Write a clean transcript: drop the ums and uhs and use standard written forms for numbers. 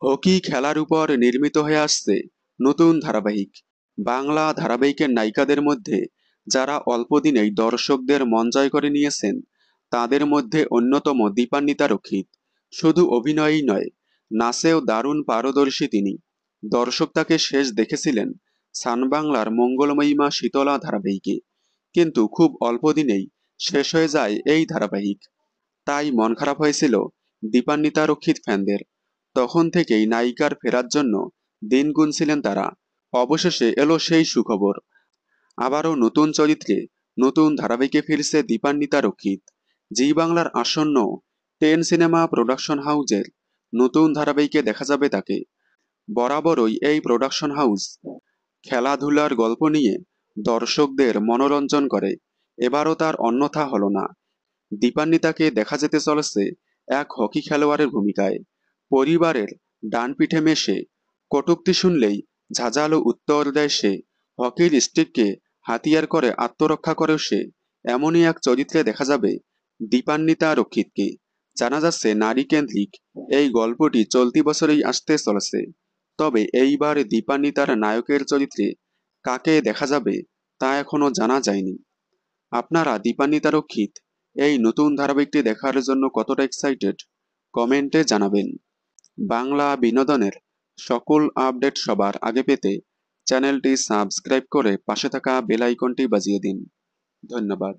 Hockey খেলার উপর নির্মিত হয়ে আসছে নতুন ধারাবাহিক। বাংলা ধারাবাহিকের নায়িকাদের মধ্যে যারা অল্প দিনেই দর্শকদের মন জয় করে নিয়েছেন, তাদের মধ্যে অন্যতম দীপান্বিতা রক্ষিত। শুধু অভিনয়ই নয়, নাচেও দারুণ পারদর্শী তিনি। দর্শক তাকে শেষ দেখেছিলেন সান বাংলার মঙ্গলময়ী মা শীতলা ধারাবাহিকে, কিন্তু খুব অল্প দিনেই শেষ হয়ে যায় এই ধারাবাহিক। তাই মন খারাপ হয়েছিল দীপান্বিতা রক্ষিত ফ্যানদের। তখন থেকেই নায়িকার ফেরার জন্য দিন গুনছিলেন তারা। অবশেষে এলো সেই সুখবর। আবারও নতুন চরিত্রে নতুন ধারাবাহিকে ফিরছে দীপান্বিতা রক্ষিত। জি বাংলার আসন্ন 10 সিনেমা প্রোডাকশন হাউজের নতুন ধারাবাহিকে দেখা যাবে তাকে। বরাবরই এই প্রোডাকশন হাউস খেলাধুলার গল্প নিয়ে দর্শকদের মনোরঞ্জন করে। এবারও তার অন্যথা হলো না। দীপান্বিতাকে দেখা যেতে চলেছে এক হকি খেলোয়াড়ের ভূমিকায়। পরিবারের ডান পিঠে মেশে, কটূক্তি শুনলেই ঝাঁঝালো উত্তর দেয় সে। হকির স্টিককে হাতিয়ার করে আত্মরক্ষা করেও সে। এমনই এক চরিত্রে দেখা যাবে দীপান্বিতা রক্ষিতকে। জানা যাচ্ছে নারী কেন্দ্রিক এই গল্পটি চলতি বছরেই আসতে চলেছে। তবে এইবার দীপান্বিতার নায়কের চরিত্রে কাকে দেখা যাবে তা এখনো জানা যায়নি। আপনারা দীপান্বিতা রক্ষিত এই নতুন ধারাবাহিকটি দেখার জন্য কতটা এক্সাইটেড কমেন্টে জানাবেন। বাংলা বিনোদনের সকল আপডেট সবার আগে পেতে চ্যানেলটি সাবস্ক্রাইব করে পাশে থাকা বেল আইকনটি বাজিয়ে দিন। ধন্যবাদ।